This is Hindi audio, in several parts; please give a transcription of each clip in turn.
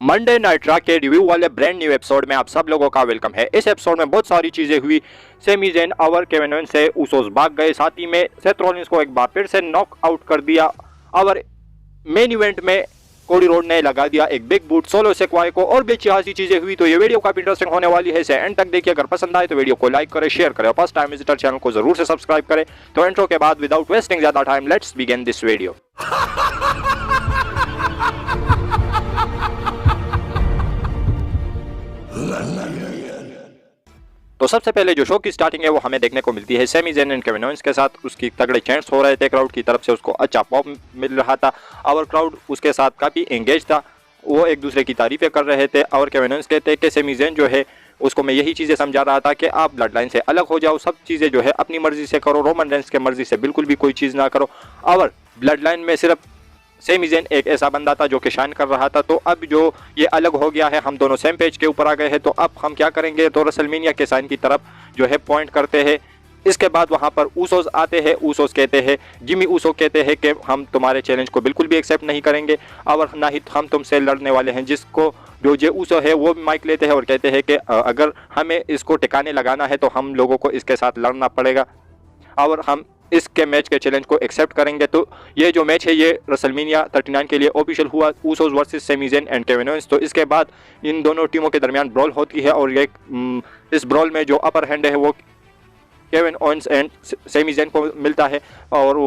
मंडे नाइट रॉ के रिव्यू वाले ब्रांड न्यू एपिसोड में आप सब लोगों का वेलकम है। इस एपिसोड में बहुत सारी चीजें हुई। सेमी ज़ेन और केविन ओवेंस से उसोस भाग गए, साथ ही में सेथ रॉलिंस को एक बार फिर से नॉक आउट कर दिया और मेन इवेंट में कोडी रोड ने लगा दिया एक बिग बूट सोलो सिक्वाय को, और भी अच्छी चीजें हुई। तो ये वीडियो काफी इंटरेस्टिंग होने वाली है, इसे एंड तक देखिए। अगर पसंद आए तो वीडियो को लाइक करें, शेयर करें और फर्स्ट टाइम विजिटर चैनल को जरूर से सब्सक्राइब करें। तो इंट्रो के बाद विदाउट वेस्टिंग ज्यादा time let's begin this video. तो सबसे पहले जो शो की स्टार्टिंग है वो हमें देखने को मिलती है semi Zen and Kevin Owens के साथ। उसकी तगड़े चैंट्स हो रहे थे, क्राउड की तरफ से उसको अच्छा पॉप मिल रहा था और क्राउड उसके साथ काफ़ी एंगेज था। वो एक दूसरे की तारीफें कर रहे थे और केविन ओवेंस कहते हैं कि सेमी ज़ेन जो है उसको मैं यही चीज़ें समझा रहा था कि आप ब्लड लाइन से अलग हो जाओ, सब चीज़ें जो है अपनी मर्जी से करो, रोमन रेंस के मर्जी से बिल्कुल भी कोई चीज़ ना करो। और ब्लड लाइन में सिर्फ सेमी ज़ेन एक ऐसा बंदा था जो कि शाइन कर रहा था। तो अब जो ये अलग हो गया है, हम दोनों सेम पेज के ऊपर आ गए हैं, तो अब हम क्या करेंगे? तो रेसलमेनिया के साइन की तरफ जो है पॉइंट करते हैं। इसके बाद वहां पर ऊसोस आते हैं। ऊसोस कहते हैं, जिमी ऊसो कहते हैं कि हम तुम्हारे चैलेंज को बिल्कुल भी एक्सेप्ट नहीं करेंगे और ना ही हम तुमसे लड़ने वाले हैं। जिसको जो जे ऊसो है वो माइक लेते हैं और कहते हैं कि अगर हमें इसको टिकाने लगाना है तो हम लोगों को इसके साथ लड़ना पड़ेगा और हम इसके मैच के चैलेंज को एक्सेप्ट करेंगे। तो ये जो मैच है ये रेसलमेनिया 39 के लिए ऑफिशियल हुआ, Usos versus semi Zen and Kevin Owens. तो इसके बाद इन दोनों टीमों के दरमियान ब्रॉल होती है और ये इस ब्रॉल में जो अपर हैंड है वो Kevin Owens and Sami Zayn को मिलता है। और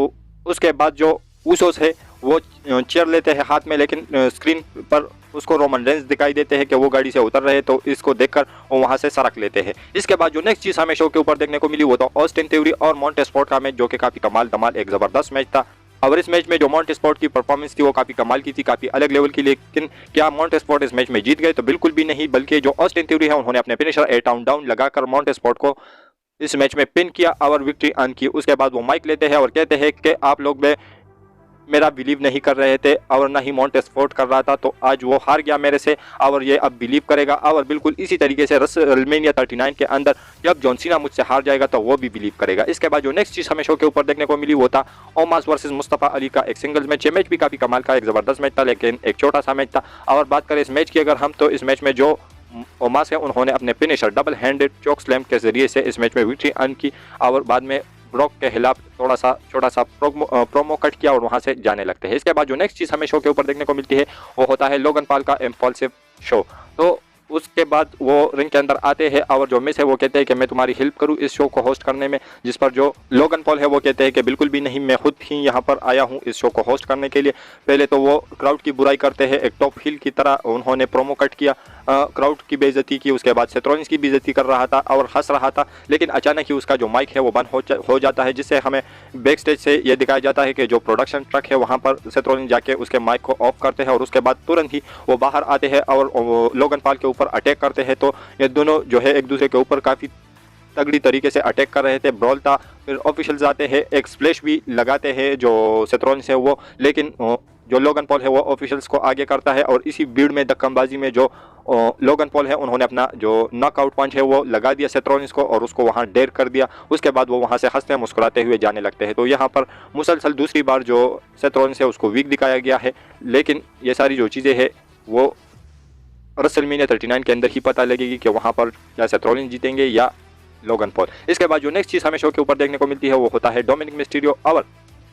उसके बाद जो ऊसोस है वो चेयर लेते हैं हाथ में, लेकिन स्क्रीन पर उसको रोमन रेंस दिखाई देते हैं कि वो गाड़ी से उतर रहे, तो इसको देखकर वो वहां से सरक लेते हैं। इसके बाद जो नेक्स्ट चीज हमें शो के ऊपर देखने को मिली वो तो ऑस्टिन थ्योरी और मॉन्टेस्पोर्ट का मैच, जो कि काफी कमाल धमाल एक जबरदस्त मैच था। और इस मैच में जो मॉन्टेस्पोर्ट की परफॉर्मेंस थी वो काफी कमाल की थी, काफी अलग लेवल की। लेकिन क्या मॉन्टेस्पोर्ट इस मैच में जीत गए? तो बिल्कुल भी नहीं, बल्कि जो ऑस्टिन थ्योरी है उन्होंने अपने फिनिशर ए टाउन डाउन लगाकर मॉन्टेस्पोर्ट को इस मैच में पिन किया और विक्ट्री अर्न की। उसके बाद वो माइक लेते हैं और कहते हैं कि आप लोग मेरा बिलीव नहीं कर रहे थे और ना ही मॉन्टेस्पोर्ट कर रहा था, तो आज वो हार गया मेरे से और ये अब बिलीव करेगा। और बिल्कुल इसी तरीके से रेसलमेनिया 39 के अंदर जब जॉन सीना मुझसे हार जाएगा तो वो भी बिलीव करेगा। इसके बाद जो नेक्स्ट चीज़ हमें शो के ऊपर देखने को मिली वो था ओमास वर्सेस मुस्तफा अली का एक सिंगल्स मैच। ये मैच भी काफ़ी कमाल का एक ज़बरदस्त मैच था, लेकिन एक छोटा सा मैच था। और बात करें इस मैच की अगर हम, तो इस मैच में जो ओमास है उन्होंने अपने finisher double handed choke slam के जरिए से इस मैच में विक्ट्री अर्न की और बाद में ब्रॉक के खिलाफ छोटा सा प्रोमो कट किया और वहां से जाने लगते हैं। इसके बाद जो नेक्स्ट चीज हमें शो के ऊपर देखने को मिलती है वो होता है लोगन पॉल का इम्पल्सिव शो। तो उसके बाद वो रिंग के अंदर आते हैं और जो मिस है वो कहते हैं कि मैं तुम्हारी हेल्प करूं इस शो को होस्ट करने में, जिस पर जो लोगन पॉल है वो कहते हैं कि बिल्कुल भी नहीं, मैं खुद ही यहाँ पर आया हूँ इस शो को होस्ट करने के लिए। पहले तो वो क्राउड की बुराई करते हैं, एक टॉप हील की तरह उन्होंने प्रोमो कट किया, क्राउड की बेइज्जती की। उसके बाद सेथ रॉलिंस की बेइज्जती कर रहा था और हंस रहा था, लेकिन अचानक ही उसका जो माइक है वो बंद हो जाता है, जिससे हमें बैक स्टेज से ये दिखाया जाता है कि जो प्रोडक्शन ट्रक है वहाँ पर सेथ रॉलिंस जाके उसके माइक को ऑफ करते हैं और उसके बाद तुरंत ही वो बाहर आते हैं और लोगन पॉल के ऊपर अटैक करते हैं। तो ये दोनों जो है एक दूसरे के ऊपर काफ़ी तगड़ी तरीके से अटैक कर रहे थे, ब्रॉल था। फिर ऑफिशियल्स आते हैं, एक स्प्लैश भी लगाते हैं जो सेथ रॉलिंस है वो, लेकिन जो लोगन पॉल है वो ऑफिशियल्स को आगे करता है और इसी भीड़ में धक्काबाजी में जो लोगन पॉल है उन्होंने अपना जो नॉकआउट पंच है वो लगा दिया सेथ रॉलिंस को और उसको वहां डेर कर दिया। उसके बाद वो वहां से हंसते मुस्कुराते हुए जाने लगते हैं। तो यहाँ पर मुसलसल दूसरी बार जो सेथ रॉलिंस है उसको वीक दिखाया गया है, लेकिन ये सारी जो चीज़ें हैं वो रेसलमेनिया 39 के अंदर ही पता लगेगी कि वहाँ पर या सेथ रॉलिंस जीतेंगे या लोगन पॉल। इसके बाद जो नेक्स्ट चीज़ हमें शो के ऊपर देखने को मिलती है वो होता है डोमिनिक मिस्टीरियो और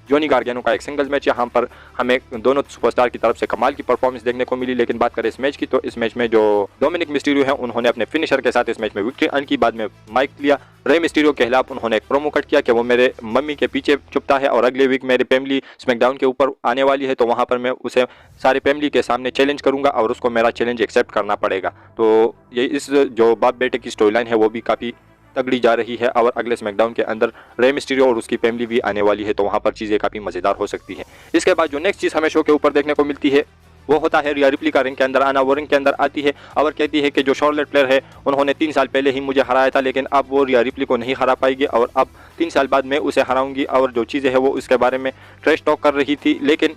जॉनी गार्गेनो का एक सिंगल्स मैच। यहाँ पर हमें दोनों सुपरस्टार की तरफ से कमाल की परफॉर्मेंस देखने को मिली। लेकिन बात करें इस मैच की, तो इस मैच में जो डोमिनिक मिस्टीरियो है उन्होंने अपने फिनिशर के साथ इस मैच में विक्ट्री अर्न की। बाद में माइक लिया, रे मिस्टीरियो के खिलाफ उन्होंने एक प्रोमो कट किया कि वो मेरे मम्मी के पीछे छुपता है और अगले वीक मेरी फैमिली स्मैकडाउन के ऊपर आने वाली है, तो वहाँ पर मैं उसे सारे फैमिली के सामने चैलेंज करूँगा और उसको मेरा चैलेंज एक्सेप्ट करना पड़ेगा। तो ये इस जो बाप बेटे की स्टोरी लाइन है वो भी काफ़ी तगड़ी जा रही है और अगले स्मैकडाउन के अंदर रे मिस्टीरियो और उसकी फैमिली भी आने वाली है, तो वहाँ पर चीज़ें काफ़ी मज़ेदार हो सकती है। इसके बाद जो नेक्स्ट चीज़ हमें शो के ऊपर देखने को मिलती है वो होता है रिया रिप्ली का रिंग के अंदर आना। वो रिंग के अंदर आती है और कहती है कि जो शॉर्लेट प्लेयर है उन्होंने 3 साल पहले ही मुझे हराया था, लेकिन अब वो रिया रिप्ली को नहीं हरा पाएगी और अब 3 साल बाद मैं उसे हराऊंगी। और जो चीज़ें हैं वो उसके बारे में ट्रेश टॉक कर रही थी, लेकिन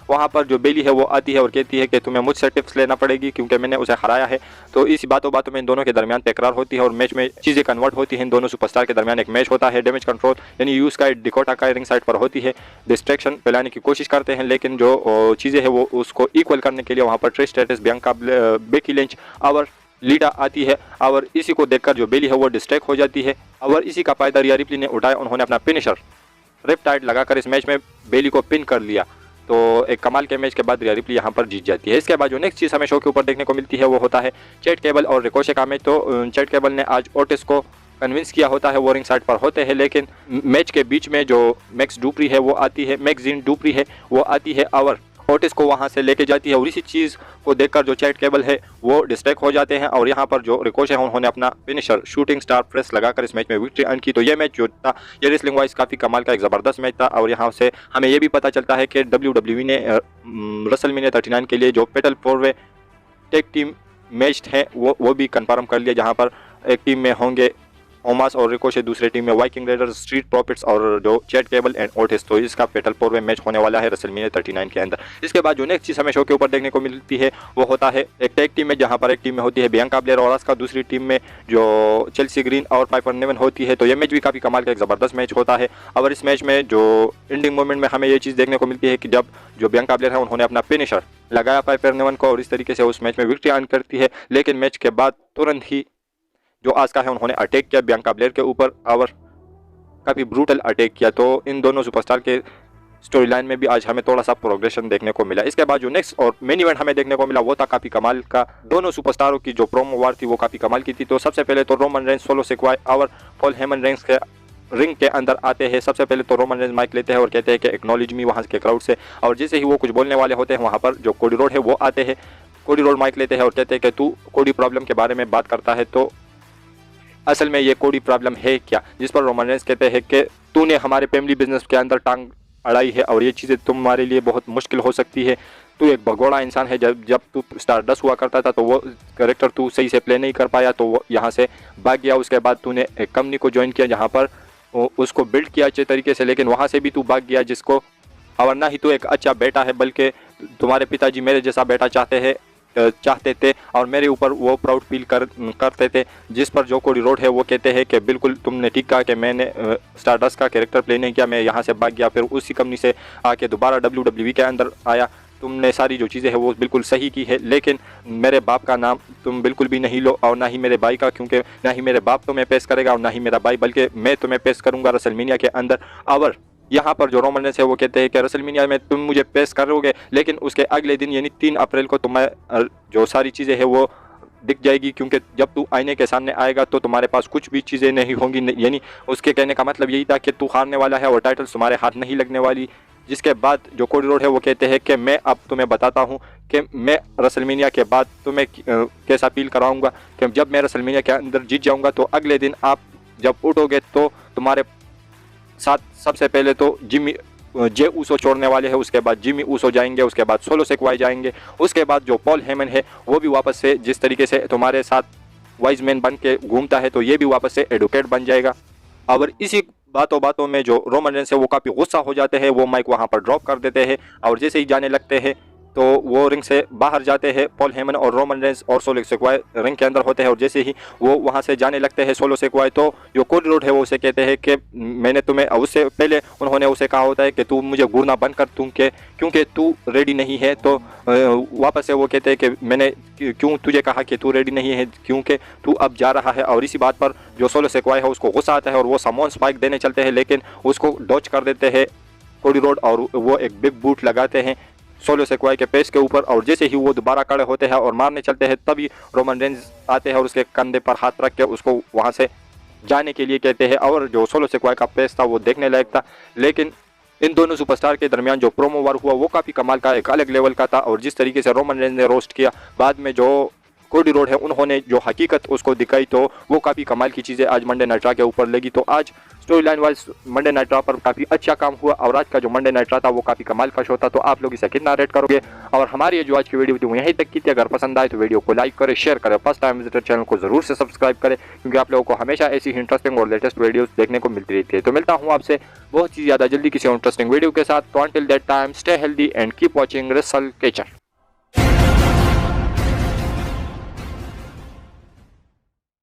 वहाँ पर जो बेली है वो आती है और कहती है कि तुम्हें मुझसे टिप्स लेना पड़ेगी क्योंकि मैंने उसे हराया है। तो इसी बातों बातों में इन दोनों के दरमियान तकरार होती है और मैच में चीज़ें कन्वर्ट होती हैं। इन दोनों सुपरस्टार के दरमियान एक मैच होता है। डैमेज कंट्रोल यानी यूज का डिकोटा का रिंग साइड पर होती है। डिस्ट्रैक्शन फैलाने की कोशिश करते हैं, लेकिन जो चीज़ें हैं वो उसको इक्वल करने के लिए वहाँ पर ट्रिश स्ट्रेटस, बियांका, बेकी लिंच और लीडा आती है और इसी को देखकर जो बेली है वो डिस्ट्रैक्ट हो जाती है और इसी का फायदा रिया रिप्ली ने उठाया। उन्होंने अपना फिनिशर रिपटाइड लगाकर इस मैच में बेली को पिन कर लिया। तो एक कमाल के मैच के बाद रिया रिप्ली यहाँ पर जीत जाती है। इसके बाद जो नेक्स्ट चीज़ हमें शो के ऊपर देखने को मिलती है वो होता है चैट केबल और रिकोशे का मैच। तो चैट केबल ने आज ओटिस को कन्विंस किया होता है, वो रिंग साइड पर होते हैं, लेकिन मैच के बीच में जो मैक्स डुप्री है वो आती है, मैगजीन डुप्री है वो आती है और ओटिस को वहां से लेके जाती है और इसी चीज़ को देखकर जो चैट केबल है वो डिस्ट्रैक्ट हो जाते हैं और यहाँ पर जो रिकोशे है उन्होंने अपना फिनिशर शूटिंग स्टार प्रेस लगाकर इस मैच में विक्ट्री अर्न की। तो ये मैच जो था ये रेसलिंग वाइज काफ़ी कमाल का एक ज़बरदस्त मैच था और यहाँ से हमें ये भी पता चलता है कि WWE ने रेसलमेनिया 39 के लिए जो फेटल 4-वे टेक टीम मैच है वो भी कंफर्म कर लिया, जहाँ पर एक टीम में होंगे ओमास और रिकोशे, दूसरे टीम में वाइकिंग रेडर्स, स्ट्रीट प्रॉफिट्स और जो चैट केबल एंड ओटिस। तो इसका फेटल 4-वे मैच होने वाला है रेसलमेनिया 39 के अंदर। इसके बाद जो नेक्स्ट चीज़ हमें शो के ऊपर देखने को मिलती है वो होता है एक टैग टीम में, जहां पर एक टीम में होती है बियांका ब्लेयर और आस्का, दूसरी टीम में जो चेल्सी ग्रीन और पाइपर नेवन होती है। तो ये मैच भी काफ़ी कमाल का एक ज़बरदस्त मैच होता है और इस मैच में जो एंडिंग मोमेंट में हमें ये चीज़ देखने को मिलती है कि जब जो बियांका ब्लेयर है उन्होंने अपना फिनिशर लगाया पाइपर नेवन को और इस तरीके से उस मैच में विक्ट्री अर्न करती है। लेकिन मैच के बाद तुरंत ही जो आस्का है उन्होंने अटैक किया बियांका ब्लेयर के ऊपर और काफ़ी ब्रूटल अटैक किया। तो इन दोनों सुपरस्टार के स्टोरी लाइन में भी आज हमें थोड़ा सा प्रोग्रेशन देखने को मिला। इसके बाद जो नेक्स्ट और मेन इवेंट हमें देखने को मिला वो था काफ़ी कमाल का। दोनों सुपरस्टारों की जो प्रोमो वार थी वो काफ़ी कमाल की थी। तो सबसे पहले तो रोमन रेंस, सोलो सिक्वाई और पॉल हेमन रेंस के रिंग के अंदर आते हैं। सबसे पहले तो रोमन रेंस माइक लेते हैं और कहते हैं कि एक्नॉलेज मी वहाँ के क्राउड से, और जैसे ही वो कुछ बोलने वाले होते हैं वहाँ पर जो कोडी रोड है वो आते हैं। कोडी रोड माइक लेते हैं और कहते हैं कि तू कोडी प्रॉब्लम के बारे में बात करता है, तो असल में ये कोडी प्रॉब्लम है क्या? जिस पर रोमन रेंस कहते हैं कि तूने हमारे फैमिली बिजनेस के अंदर टांग अड़ाई है और ये चीज़ें तुम्हारे लिए बहुत मुश्किल हो सकती है। तू एक भगोड़ा इंसान है। जब तू स्टारडस्ट हुआ करता था तो वो कैरेक्टर तू सही से प्ले नहीं कर पाया, तो वो यहाँ से भाग गया। उसके बाद तूने एक कंपनी को ज्वाइन किया जहाँ पर उसको बिल्ड किया अच्छे तरीके से, लेकिन वहाँ से भी तू भाग गया, जिसको और ना ही तू एक अच्छा बेटा है बल्कि तुम्हारे पिताजी मेरे जैसा बेटा चाहते थे और मेरे ऊपर वो प्राउड फील करते थे। जिस पर जो कोडी रोड है वो कहते हैं कि बिल्कुल तुमने ठीक कहा कि मैंने स्टारडस्ट का कैरेक्टर प्ले नहीं किया, मैं यहाँ से भाग गया, फिर उसी कंपनी से आके दोबारा WWE के अंदर आया। तुमने सारी जो चीज़ें हैं वो बिल्कुल सही की है, लेकिन मेरे बाप का नाम तुम बिल्कुल भी नहीं लो और ना ही मेरे भाई का, क्योंकि ना ही मेरे बाप तुम्हें पेश करेगा और ना ही मेरा भाई, बल्कि मैं तुम्हें पेश करूँगा रेसलमेनिया के अंदर। और यहाँ पर जो रोमन रेंस है वो कहते हैं कि रेसलमेनिया में तुम मुझे पेश करोगे, लेकिन उसके अगले दिन यानी 3 अप्रैल को तुम्हें जो सारी चीज़ें हैं वो दिख जाएगी, क्योंकि जब तू आईने के सामने आएगा तो तुम्हारे पास कुछ भी चीज़ें नहीं होंगी। यानी उसके कहने का मतलब यही था कि तू हारने वाला है और टाइटल्स तुम्हारे हाथ नहीं लगने वाली। जिसके बाद जो कोडी रोड है वो कहते हैं कि मैं अब तुम्हें बताता हूँ कि मैं रेसलमेनिया के बाद तुम्हें कैसा फील कराऊंगा कि जब मैं रेसलमेनिया के अंदर जीत जाऊंगा तो अगले दिन आप जब उठोगे तो तुम्हारे साथ सबसे पहले तो जे ऊसो छोड़ने वाले हैं, उसके बाद जिमी ऊसो जाएंगे, उसके बाद सोलो सिक्वाई जाएंगे, उसके बाद जो पॉल हेमन है वो भी वापस से जिस तरीके से तुम्हारे साथ वाइज मैन बन के घूमता है तो ये भी वापस से एडवोकेट बन जाएगा। और इसी बातों में जो रोमन रेंस है वो काफ़ी गुस्सा हो जाते हैं, वो माइक वहाँ पर ड्रॉप कर देते हैं और जैसे ही जाने लगते हैं तो वो रिंग से बाहर जाते हैं। पॉल हेमन और रोमन रेंस और सोलो सिक्वाई रिंग के अंदर होते हैं और जैसे ही वो वहाँ से जाने लगते हैं सोलो सिक्वाई, तो जो कोडी रोड है वो उसे कहते हैं कि मैंने तुम्हें, उससे पहले उन्होंने उसे कहा होता है कि तू मुझे घूरना बंद कर क्योंकि तू रेडी नहीं है। तो वापस से वो कहते हैं कि मैंने क्यों तुझे कहा कि तू रेडी नहीं है, क्योंकि तू अब जा रहा है। और इसी बात पर जो सोलो सिक्वाई है उसको गुस्सा आता है और वो सामोन स्पाइक देने चलते हैं, लेकिन उसको डॉच कर देते हैं कोडी रोड और वो एक बिग बूट लगाते हैं सोलो सिक्वाई के पेश के ऊपर। और जैसे ही वो दोबारा खड़े होते हैं और मारने चलते हैं तभी रोमन रेंस आते हैं और उसके कंधे पर हाथ रख के उसको वहाँ से जाने के लिए कहते हैं। और जो सोलो सिक्वाई का पेश था वो देखने लायक था, लेकिन इन दोनों सुपरस्टार के दरमियान जो प्रोमो वार हुआ वो काफ़ी कमाल का एक अलग लेवल का था। और जिस तरीके से रोमन रेंस ने रोस्ट किया, बाद में जो कोडी रोड है उन्होंने जो हकीकत उसको दिखाई, तो वो काफ़ी कमाल की चीज़ें आज मंडे नाइट रॉ के ऊपर लगी। तो आज story line wise Monday night raw पर काफ़ी अच्छा काम हुआ और आज का जो मंडे नाइट रॉ था वो काफ़ी कमाल का शो था। तो आप लोग इसे कितना रेट करोगे? और हमारी ये जो आज की वीडियो थी वो यहीं तक की थी। अगर पसंद आए तो वीडियो को लाइक करें, शेयर करें, फर्स्ट टाइम विजिटर चैनल को जरूर से सब्सक्राइब करें, क्योंकि आप लोगों को हमेशा ऐसी इंटरेस्टिंग और लेटेस्ट वीडियोस देखने को मिलती रहती है। तो मिलता हूँ आपसे बहुत ही ज़्यादा जल्दी किसी इंटरेस्टिंग वीडियो के साथ। तो until that time stay healthy and keep watching wrestle catcher.